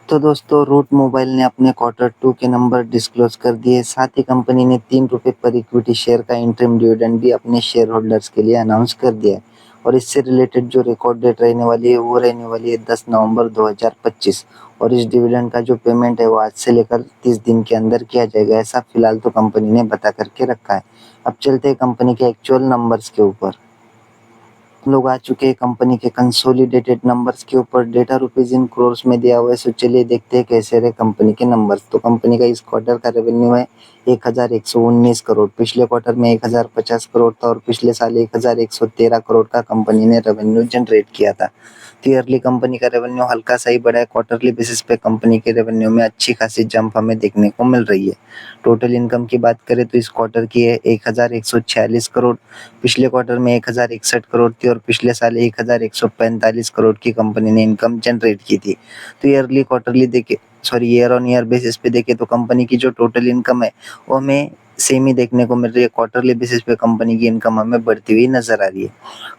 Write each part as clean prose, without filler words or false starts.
तो दोस्तों root mobile ने अपने क्वार्टर 2 के नंबर डिस्क्लोज कर दिए। साथ ही कंपनी ने ₹3 पर इक्विटी शेयर का इंटरिम डिविडेंड भी अपने शेयर होल्डर्स के लिए अनाउंस कर दिया है। और इससे रिलेटेड जो रिकॉर्ड डेट रहने वाली है वो रहने वाली है 10 नवंबर 2025। और इस डिविडेंड का जो पेमेंट है वो आज से लेकर 30 दिन के अंदर किया जाएगा, ऐसा फिलहाल तो कंपनी ने बता करके रखा है। अब चलते हैं कंपनी के एक्चुअल नंबर्स के ऊपर। लोग आ चुके हैं कंपनी के कंसोलिडेटेड नंबर्स के ऊपर। डेटा रुपीज इन क्रोर्स में दिया हुआ है, सो चलिए देखते हैं कैसे रहे कंपनी के नंबर्स। तो कंपनी का इस क्वार्टर का रेवेन्यू है 1119 करोड़। पिछले क्वार्टर में 1050 करोड़ था और पिछले साल 1113 करोड़ का कंपनी ने रेवेन्यू जनरेट किया था। तो ईयरली कंपनी का रेवेन्यू हल्का सा ही बढ़ा है। क्वार्टरली बेसिस पे कंपनी के रेवेन्यू में अच्छी खासी जंप हमें देखने को मिल रही है। टोटल इनकम की बात करें तो इस क्वार्टर की है 1146 करोड़। पिछले क्वार्टर में 1061 करोड़ थी और पिछले साल 1145 करोड़ की कंपनी ने इनकम जनरेट की थी। तो ईयर ऑन ईयर बेसिस पे देखें तो कंपनी की जो टोटल इनकम है वो हमें सेम ही देखने को मिल रही है। क्वार्टरली बेसिस पे कंपनी की इनकम हमें बढ़ती हुई नजर आ रही है।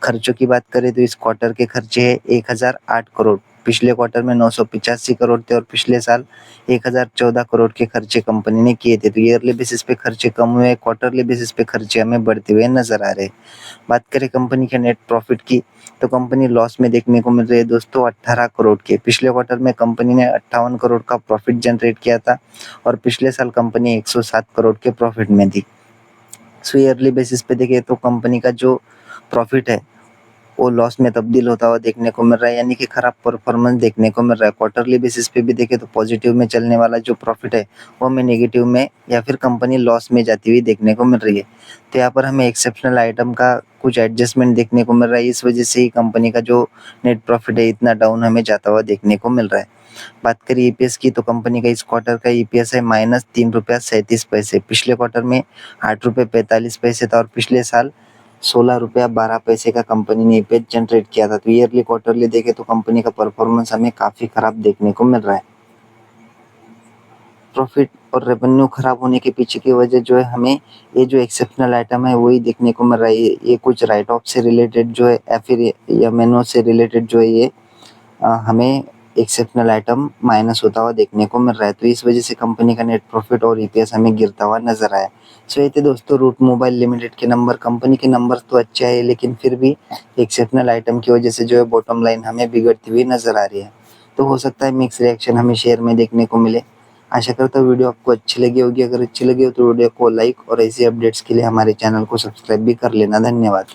खर्चों की बात करें तो इस क्वार्टर के खर्चे है 1008 करोड़। पिछले क्वार्टर में 985 करोड़ थे और पिछले साल 1014 करोड़ के खर्चे कंपनी ने किए थे। तो ईयरली बेसिस पे खर्चे कम हुए, क्वार्टरली बेसिस पे खर्चे हमें बढ़ते हुए नजर आ रहे हैं। बात करें कंपनी के नेट प्रॉफिट की तो कंपनी लॉस में देखने को मिल रही है दोस्तों 18 करोड़ के। पिछले क्वार्टर में कंपनी ने 58 करोड़ का प्रॉफिट जनरेट किया था और पिछले साल कंपनी 107 करोड़ के प्रॉफिट में थी। सो ईयरली बेसिस पे देखें तो कंपनी का जो प्रॉफिट है वो लॉस में तब्दील होता हुआ देखने को मिल रहा है, यानी कि खराब परफॉर्मेंस देखने को मिल रहा है। क्वार्टरली बेसिस पे भी देखें तो पॉजिटिव में चलने वाला जो प्रॉफिट है वो हमें नेगेटिव में या फिर कंपनी लॉस में जाती हुई देखने को मिल रही है। तो यहाँ पर हमें एक्सेप्शनल आइटम का कुछ एडजस्टमेंट देखने को मिल रहा है, इस वजह से ही कंपनी का जो नेट प्रॉफिट है इतना डाउन हमें जाता हुआ देखने को मिल रहा है। बात करें ईपीएस की तो कंपनी का इस क्वार्टर का ईपीएस है -3.37 रुपया। पिछले क्वार्टर में 8.45 रुपये था और पिछले साल 16 रुपया 12 पैसे का कंपनी ने ईपीएस जनरेट किया था। तो ईयरली क्वार्टरली देखें तो कंपनी का परफॉर्मेंस हमें काफी खराब देखने को मिल रहा है। प्रॉफिट और रेवेन्यू खराब होने के पीछे की वजह जो है हमें ये जो एक्सेप्शनल आइटम है वही देखने को मिल रहा है। ये कुछ राइट ऑफ से रिलेटेड जो है या फिर या मेनो से रिलेटेड जो है ये हमें एक्सेप्शनल आइटम माइनस होता हुआ देखने को मिल रहा है। तो इस वजह से कंपनी का नेट प्रॉफिट और ईपीएस हमें गिरता हुआ नजर आया। सो ये थे दोस्तों रूट मोबाइल लिमिटेड के नंबर। कंपनी के नंबर तो अच्छे है लेकिन फिर भी एक्सेप्शनल आइटम की वजह से जो है बॉटम लाइन हमें बिगड़ती हुई नजर आ रही है। तो हो सकता है मिक्स रिएक्शन हमें शेयर में देखने को मिले। आशा करता हूँ वीडियो आपको अच्छी लगी होगी। अगर अच्छी लगी हो तो वीडियो को लाइक और ऐसी अपडेट्स के लिए हमारे चैनल को सब्सक्राइब भी कर लेना। धन्यवाद।